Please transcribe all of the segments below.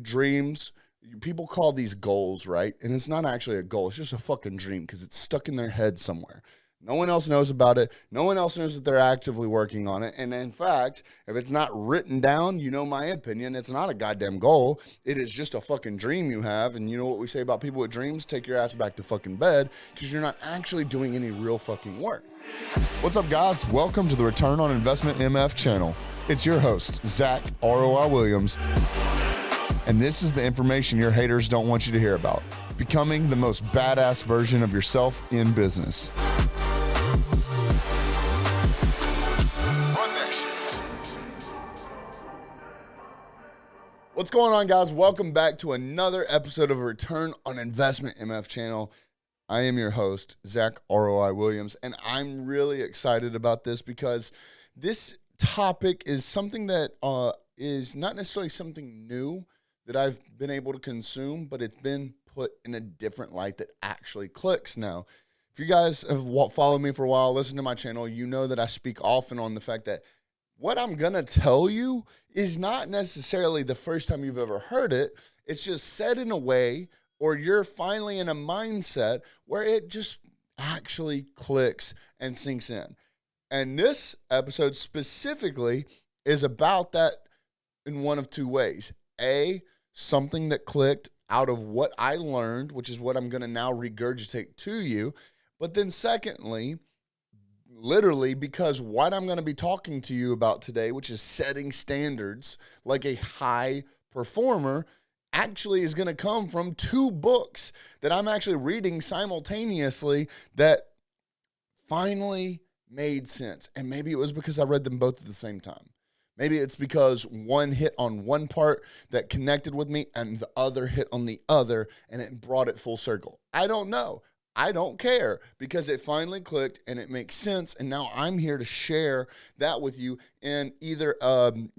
dreams, people call these goals, right? And it's not actually a goal. It's just a fucking dream because it's stuck in their head somewhere. No one else knows about it. No one else knows that they're actively working on it. And in fact, if it's not written down, you know my opinion, it's not a goddamn goal. It is just a fucking dream you have. And you know what we say about people with dreams? Take your ass back to fucking bed because you're not actually doing any real fucking work. What's up, guys? Welcome to the Return on Investment MF channel. It's your host, Zack ROI Williams. And this is the information your haters don't want you to hear about. Becoming the most badass version of yourself in business. What's going on, guys? Welcome back to another episode of Return on Investment MF channel. I am your host, Zack ROI Williams, and I'm really excited about this because this topic is something that is not necessarily something new that I've been able to consume, but it's been put in a different light that actually clicks now. If you guys have followed me for a while, listened to my channel, you know that I speak often on the fact that what I'm going to tell you is not necessarily the first time you've ever heard it. It's just said in a way, or you're finally in a mindset where it just actually clicks and sinks in. And this episode specifically is about that in one of two ways. A, something that clicked out of what I learned, which is what I'm going to now regurgitate to you. But then secondly, literally, because what I'm going to be talking to you about today, which is setting standards like a high performer, actually is going to come from two books that I'm actually reading simultaneously that finally made sense. And maybe it was because I read them both at the same time. Maybe it's because one hit on one part that connected with me and the other hit on the other and it brought it full circle. I don't know. I don't care because it finally clicked and it makes sense. And now I'm here to share that with you in either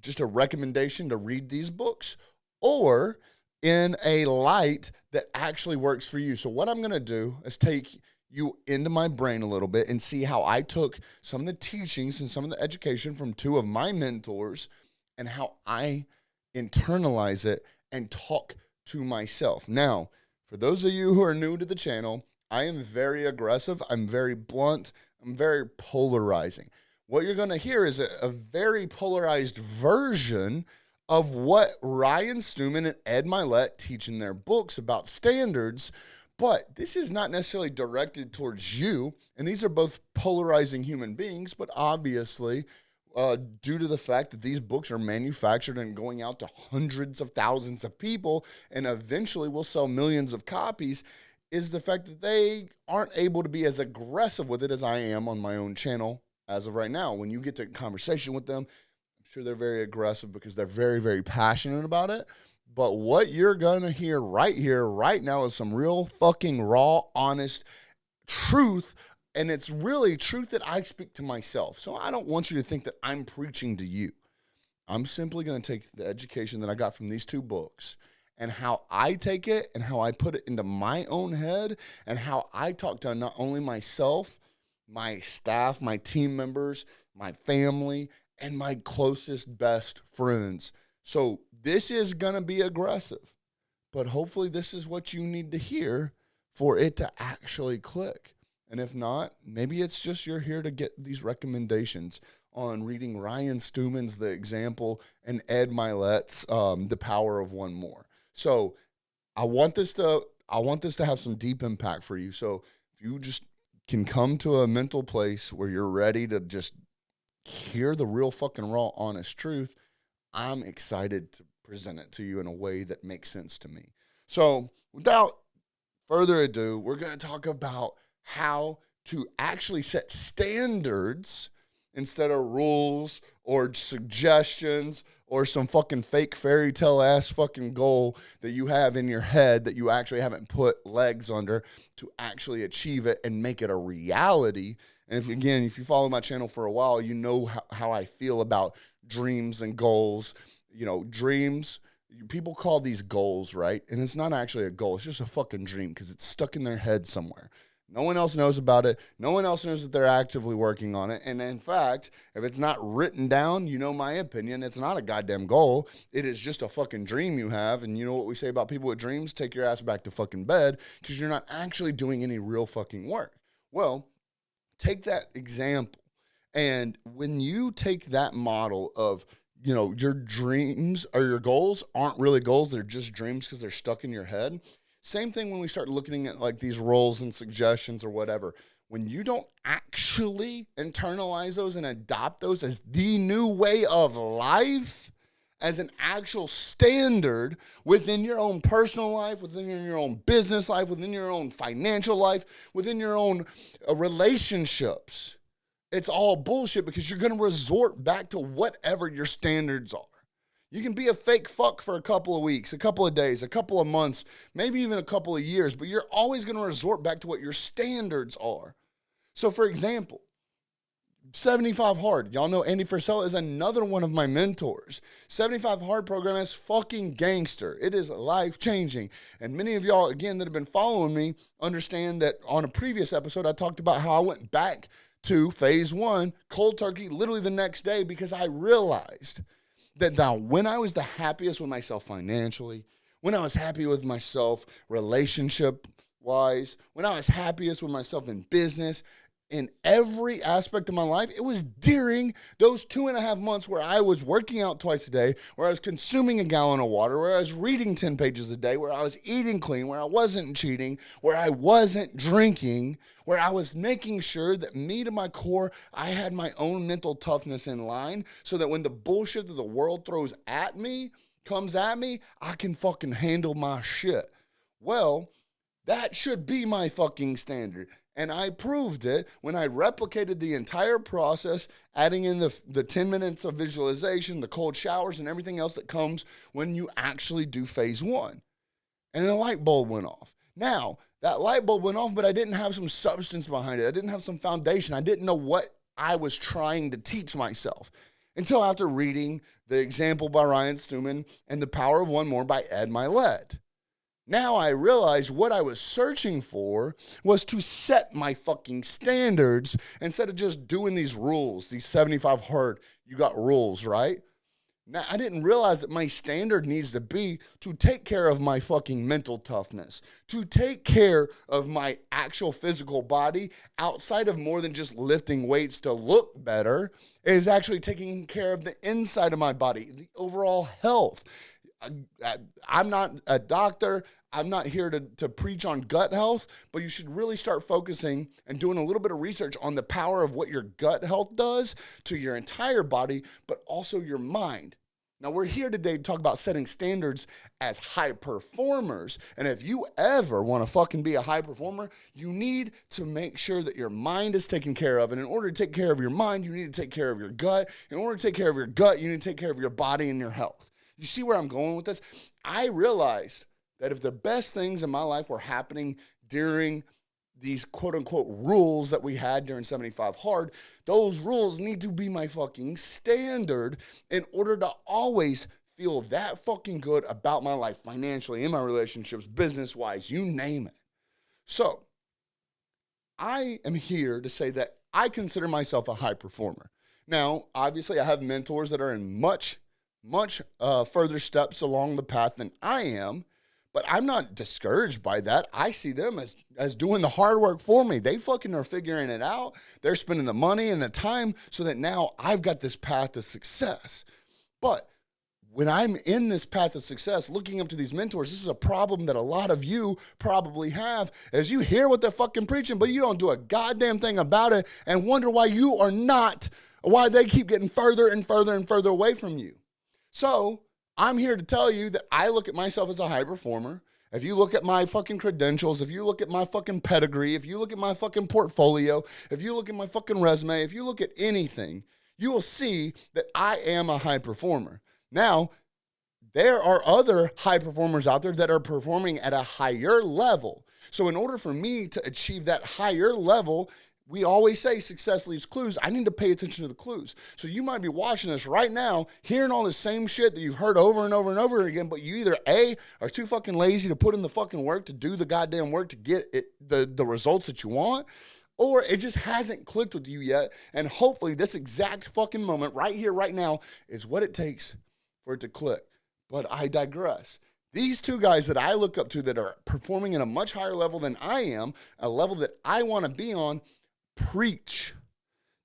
just a recommendation to read these books or in a light that actually works for you. So what I'm going to do is take you into my brain a little bit and see how I took some of the teachings and some of the education from two of my mentors and how I internalize it and talk to myself. Now, for those of you who are new to the channel, I am very aggressive. I'm very blunt. I'm very polarizing. What you're going to hear is a very polarized version of what Ryan Stewman and Ed Mylett teach in their books about standards, but this is not necessarily directed towards you, and these are both polarizing human beings, but obviously, due to the fact that these books are manufactured and going out to hundreds of thousands of people and eventually will sell millions of copies, is the fact that they aren't able to be as aggressive with it as I am on my own channel as of right now. When you get to conversation with them, I'm sure they're very aggressive because they're very, very passionate about it. But what you're going to hear right now is some real fucking raw, honest truth. And it's really truth that I speak to myself. So I don't want you to think that I'm preaching to you. I'm simply going to take the education that I got from these two books and how I take it and how I put it into my own head and how I talk to not only myself, my staff, my team members, my family, and my closest best friends. So this is going to be aggressive, but hopefully this is what you need to hear for it to actually click. And if not, maybe it's just you're here to get these recommendations on reading Ryan Stewman's The Example and Ed Mylett's The Power of One More. So I want this to have some deep impact for you. So if you just can come to a mental place where you're ready to just hear the real fucking raw, honest truth, I'm excited to present it to you in a way that makes sense to me. So without further ado, we're going to talk about how to actually set standards instead of rules or suggestions or some fucking fake fairy tale ass fucking goal that you have in your head that you actually haven't put legs under to actually achieve it and make it a reality. And if you follow my channel for a while, you know how I feel about dreams and goals. You know, dreams, people call these goals, right? And it's not actually a goal. It's just a fucking dream because it's stuck in their head somewhere. No one else knows about it. No one else knows that they're actively working on it. And in fact, if it's not written down, you know my opinion, it's not a goddamn goal. It is just a fucking dream you have. And you know what we say about people with dreams? Take your ass back to fucking bed, because you're not actually doing any real fucking work. Well, take that example. And when you take that model of, your dreams or your goals aren't really goals, they're just dreams because they're stuck in your head. Same thing when we start looking at like these roles and suggestions or whatever. When you don't actually internalize those and adopt those as the new way of life, as an actual standard within your own personal life, within your own business life, within your own financial life, within your own relationships, it's all bullshit, because you're going to resort back to whatever your standards are. You can be a fake fuck for a couple of weeks, a couple of days, a couple of months, maybe even a couple of years, but you're always going to resort back to what your standards are. So, for example, 75 Hard. Y'all know Andy Frisella is another one of my mentors. 75 Hard program is fucking gangster. It is life-changing. And many of y'all, again, that have been following me understand that on a previous episode, I talked about how I went back to phase 1, cold turkey, literally the next day, because I realized that now when I was the happiest with myself financially, when I was happy with myself relationship-wise, when I was happiest with myself in business, in every aspect of my life, it was during those 2.5 months where I was working out twice a day, where I was consuming a gallon of water, where I was reading 10 pages a day, where I was eating clean, where I wasn't cheating, where I wasn't drinking, where I was making sure that me to my core, I had my own mental toughness in line, so that when the bullshit that the world throws at me comes at me, I can fucking handle my shit. Well, that should be my fucking standard. And I proved it when I replicated the entire process, adding in the 10 minutes of visualization, the cold showers, and everything else that comes when you actually do phase 1. And a light bulb went off. Now, that light bulb went off, but I didn't have some substance behind it. I didn't have some foundation. I didn't know what I was trying to teach myself until after reading The Example by Ryan Stewman and The Power of One More by Ed Mylett. Now I realized what I was searching for was to set my fucking standards instead of just doing these rules, these 75 Hard, you got rules, right? Now, I didn't realize that my standard needs to be to take care of my fucking mental toughness, to take care of my actual physical body outside of more than just lifting weights to look better, is actually taking care of the inside of my body, the overall health. I'm not a doctor. I'm not here to preach on gut health, but you should really start focusing and doing a little bit of research on the power of what your gut health does to your entire body, but also your mind. Now, we're here today to talk about setting standards as high performers. And if you ever want to fucking be a high performer, you need to make sure that your mind is taken care of. And in order to take care of your mind, you need to take care of your gut. In order to take care of your gut, you need to take care of your body and your health. You see where I'm going with this? I realized that if the best things in my life were happening during these quote-unquote rules that we had during 75 Hard, those rules need to be my fucking standard in order to always feel that fucking good about my life financially, in my relationships, business-wise, you name it. So, I am here to say that I consider myself a high performer. Now, obviously, I have mentors that are in much further steps along the path than I am, but I'm not discouraged by that. I see them as doing the hard work for me. They fucking are figuring it out. They're spending the money and the time so that now I've got this path to success. But when I'm in this path of success, looking up to these mentors, this is a problem that a lot of you probably have, is you hear what they're fucking preaching, but you don't do a goddamn thing about it and wonder why they keep getting further and further and further away from you. So I'm here to tell you that I look at myself as a high performer. If you look at my fucking credentials, if you look at my fucking pedigree, if you look at my fucking portfolio, if you look at my fucking resume, if you look at anything, you will see that I am a high performer. Now, there are other high performers out there that are performing at a higher level. So in order for me to achieve that higher level, we always say success leaves clues. I need to pay attention to the clues. So you might be watching this right now, hearing all the same shit that you've heard over and over and over again, but you either A, are too fucking lazy to put in the fucking work to do the goddamn work to get it, the results that you want, or it just hasn't clicked with you yet. And hopefully this exact fucking moment right here, right now is what it takes for it to click. But I digress. These two guys that I look up to that are performing at a much higher level than I am, a level that I want to be on, preach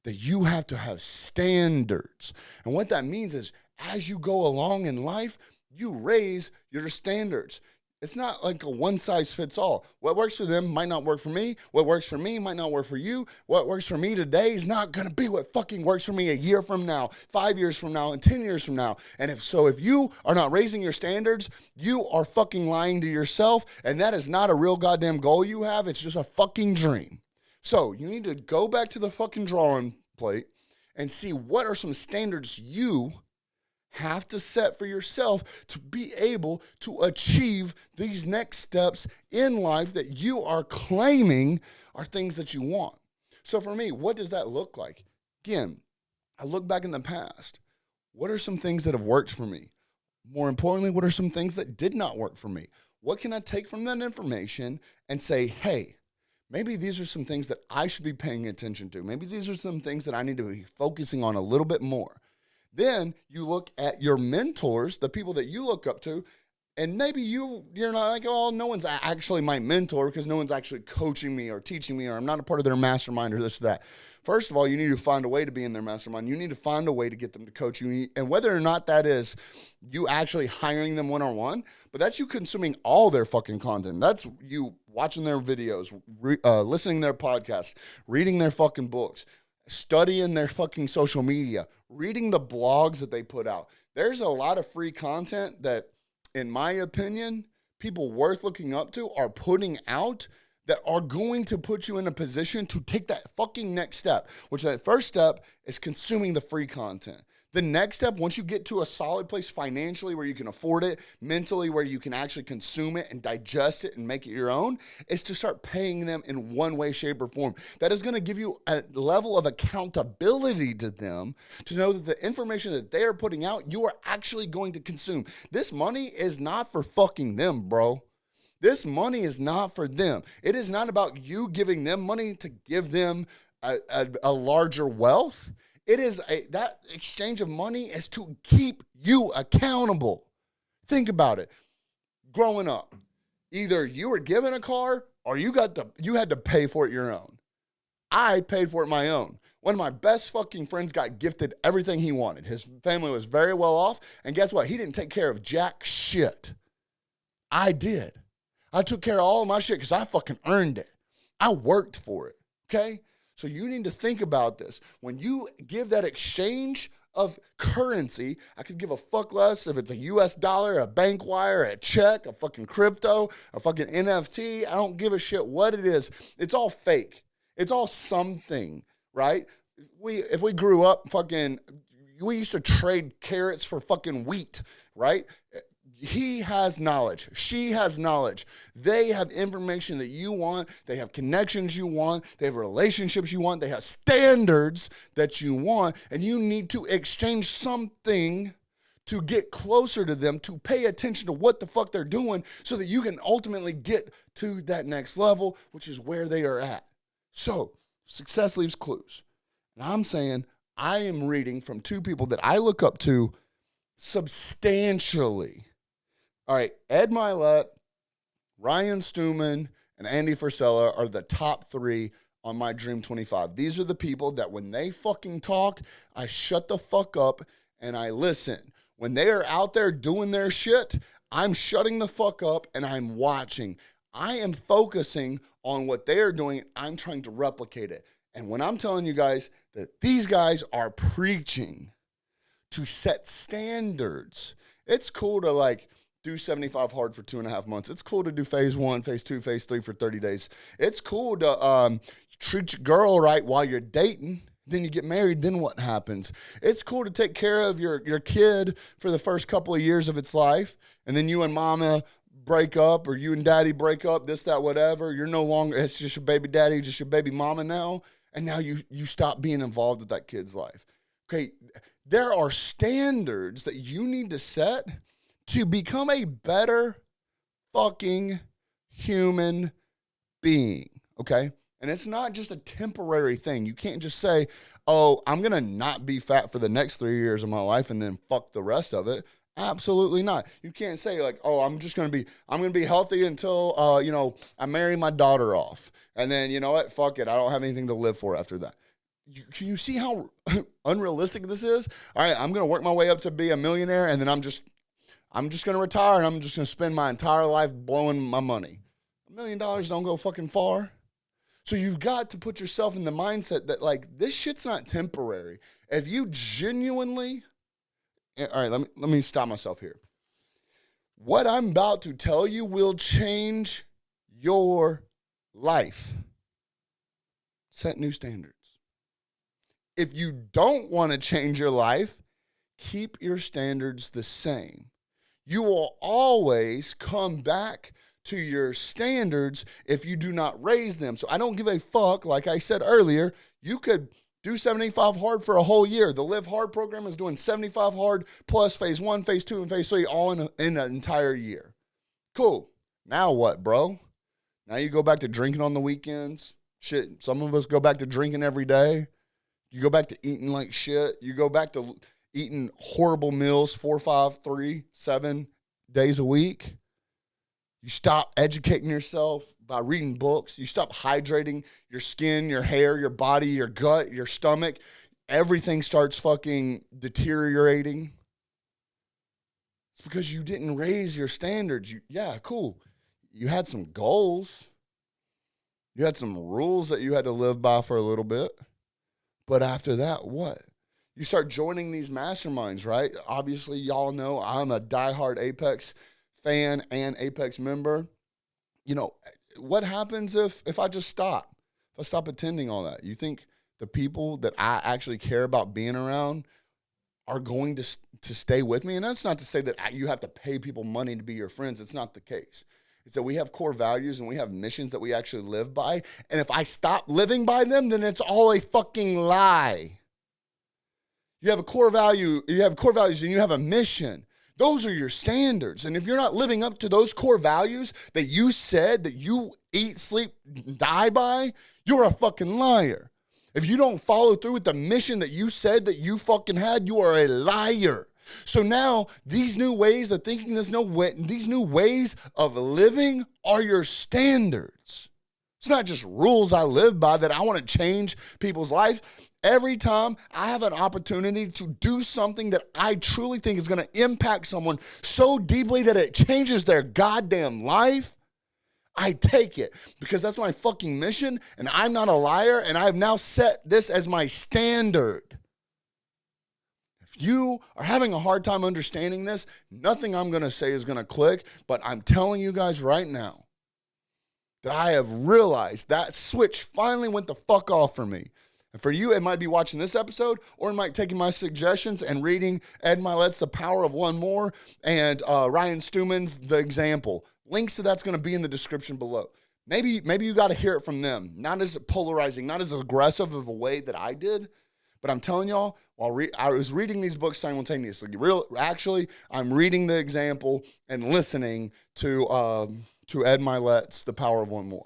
that you have to have standards. And what that means is as you go along in life, you raise your standards. It's not like a one size fits all. What works for them might not work for me. What works for me might not work for you. What works for me today is not going to be what fucking works for me a year from now, 5 years from now, and 10 years from now. And if you are not raising your standards, you are fucking lying to yourself. And that is not a real goddamn goal you have. It's just a fucking dream. So you need to go back to the fucking drawing plate and see what are some standards you have to set for yourself to be able to achieve these next steps in life that you are claiming are things that you want. So for me, what does that look like? Again, I look back in the past. What are some things that have worked for me? More importantly, what are some things that did not work for me? What can I take from that information and say, hey, maybe these are some things that I should be paying attention to. Maybe these are some things that I need to be focusing on a little bit more. Then you look at your mentors, the people that you look up to, and maybe you're not like, oh, no one's actually my mentor because no one's actually coaching me or teaching me or I'm not a part of their mastermind or this or that. First of all, you need to find a way to be in their mastermind. You need to find a way to get them to coach you. And whether or not that is you actually hiring them one-on-one, but that's you consuming all their fucking content. That's you watching their videos, listening to their podcasts, reading their fucking books, studying their fucking social media, reading the blogs that they put out. There's a lot of free content that, in my opinion, people worth looking up to are putting out that are going to put you in a position to take that fucking next step, which that first step is consuming the free content. The next step, once you get to a solid place financially where you can afford it, mentally where you can actually consume it and digest it and make it your own, is to start paying them in one way, shape, or form. That is going to give you a level of accountability to them to know that the information that they are putting out, you are actually going to consume. This money is not for fucking them, bro. This money is not for them. It is not about you giving them money to give them a larger wealth. It is that exchange of money is to keep you accountable. Think about it. Growing up, either you were given a car or you had to pay for it your own. I paid for it my own. One of my best fucking friends got gifted everything he wanted. His family was very well off, and guess what? He didn't take care of jack shit. I did. I took care of all of my shit because I fucking earned it. I worked for it, okay? So you need to think about this. When you give that exchange of currency, I could give a fuck less if it's a US dollar, a bank wire, a check, a fucking crypto, a fucking NFT. I don't give a shit what it is. It's all fake. It's all something, right? If we grew up we used to trade carrots for fucking wheat, right? He has knowledge. She has knowledge. They have information that you want. They have connections you want. They have relationships you want. They have standards that you want. And you need to exchange something to get closer to them, to pay attention to what the fuck they're doing so that you can ultimately get to that next level, which is where they are at. So, success leaves clues. And I'm saying I am reading from two people that I look up to substantially. All right, Ed Mylett, Ryan Stewman, and Andy Frisella are the top three on my Dream 25. These are the people that when they fucking talk, I shut the fuck up and I listen. When they are out there doing their shit, I'm shutting the fuck up and I'm watching. I am focusing on what they are doing. I'm trying to replicate it. And when I'm telling you guys that these guys are preaching to set standards, it's cool to do 75 hard for 2.5 months. It's cool to do phase 1, phase 2, phase 3 for 30 days. It's cool to treat your girl right while you're dating. Then you get married, then what happens? It's cool to take care of your kid for the first couple of years of its life, and then you and mama break up, or you and daddy break up, this, that, whatever. You're no longer, it's just your baby daddy, just your baby mama now. And now you stop being involved with that kid's life. Okay, there are standards that you need to set to become a better fucking human being, okay? And it's not just a temporary thing. You can't just say, oh, I'm going to not be fat for the next 3 years of my life and then fuck the rest of it. Absolutely not. You can't say like, oh, I'm going to be healthy until, I marry my daughter off. And then, you know what? Fuck it. I don't have anything to live for after that. Can you see how unrealistic this is? All right, I'm going to work my way up to be a millionaire, and then I'm just going to retire, and I'm just going to spend my entire life blowing my money. $1 million don't go fucking far. So you've got to put yourself in the mindset that, like, this shit's not temporary. If you genuinely, all right, let me stop myself here. What I'm about to tell you will change your life. Set new standards. If you don't want to change your life, keep your standards the same. You will always come back to your standards if you do not raise them. So I don't give a fuck. Like I said earlier, you could do 75 hard for a whole year. The Live Hard program is doing 75 hard plus phase 1, phase 2, and phase 3 all in an entire year. Cool. Now what, bro? Now you go back to drinking on the weekends. Shit, some of us go back to drinking every day. You go back to eating like shit. You go back to eating horrible meals 4, 5, 3, 7 days a week. You stop educating yourself by reading books. You stop hydrating your skin, your hair, your body, your gut, your stomach. Everything starts fucking deteriorating. It's because you didn't raise your standards. Yeah, cool. You had some goals. You had some rules that you had to live by for a little bit. But after that, what? You start joining these masterminds, right? Obviously, y'all know I'm a diehard Apex fan and Apex member. You know, what happens if I just stop? If I stop attending all that? You think the people that I actually care about being around are going to stay with me? And that's not to say that you have to pay people money to be your friends. It's not the case. It's that we have core values and we have missions that we actually live by. And if I stop living by them, then it's all a fucking lie. You have a core value, you have core values and you have a mission. Those are your standards. And if you're not living up to those core values that you said that you eat, sleep, die by, you're a fucking liar. If you don't follow through with the mission that you said that you fucking had, you are a liar. So now these new ways of thinking, these new ways of living are your standards. It's not just rules I live by that I want to change people's lives. Every time I have an opportunity to do something that I truly think is going to impact someone so deeply that it changes their goddamn life, I take it because that's my fucking mission and I'm not a liar and I have now set this as my standard. If you are having a hard time understanding this, nothing I'm going to say is going to click, but I'm telling you guys right now that I have realized that switch finally went the fuck off for me. And for you, it might be watching this episode, or it might taking my suggestions and reading Ed Mylett's The Power of One More and Ryan Stewman's The Example. Links to that's going to be in the description below. Maybe you got to hear it from them. Not as polarizing, not as aggressive of a way that I did. But I'm telling y'all, while I was reading these books simultaneously. Actually, I'm reading The Example and listening to Ed Mylett's The Power of One More.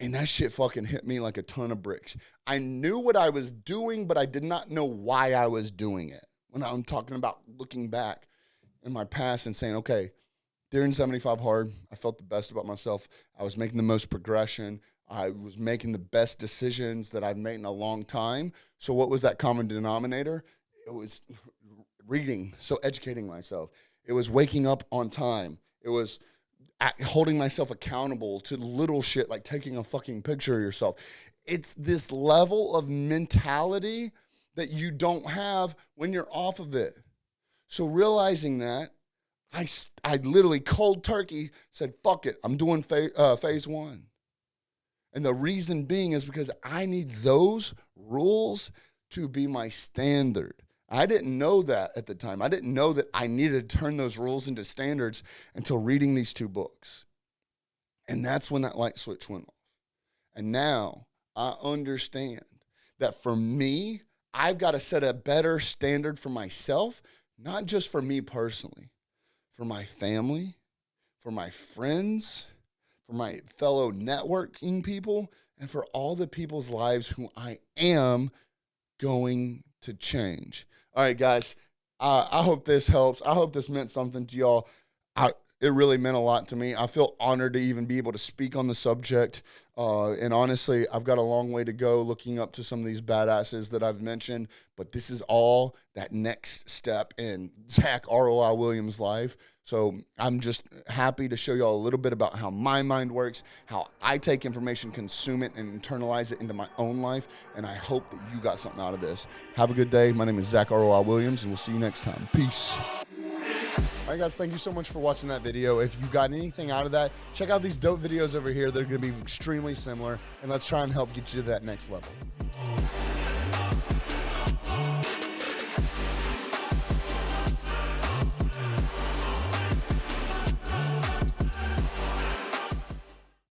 And that shit fucking hit me like a ton of bricks. I knew what I was doing, but I did not know why I was doing it. When I'm talking about looking back in my past and saying, okay, during 75 Hard, I felt the best about myself. I was making the most progression. I was making the best decisions that I've made in a long time. So what was that common denominator? It was reading, so educating myself. It was waking up on time. It was holding myself accountable to little shit like taking a fucking picture of yourself. It's this level of mentality that you don't have when you're off of it. So realizing that, I literally cold turkey said, fuck it, I'm doing phase 1. And the reason being is because I need those rules to be my standard. I didn't know that at the time. I didn't know that I needed to turn those rules into standards until reading these 2 books. And that's when that light switch went off. And now I understand that for me, I've got to set a better standard for myself, not just for me personally, for my family, for my friends, for my fellow networking people, and for all the people's lives who I am going to change. All right, guys, I hope this helps. I hope this meant something to y'all. It really meant a lot to me. I feel honored to even be able to speak on the subject. And honestly, I've got a long way to go looking up to some of these badasses that I've mentioned, but this is all that next step in Zack ROI Williams' life. So I'm just happy to show y'all a little bit about how my mind works, how I take information, consume it, and internalize it into my own life. And I hope that you got something out of this. Have a good day. My name is Zack ROI Williams, and we'll see you next time. Peace. All right, guys, thank you so much for watching that video. If you got anything out of that, check out these dope videos over here. They're going to be extremely similar, and let's try and help get you to that next level.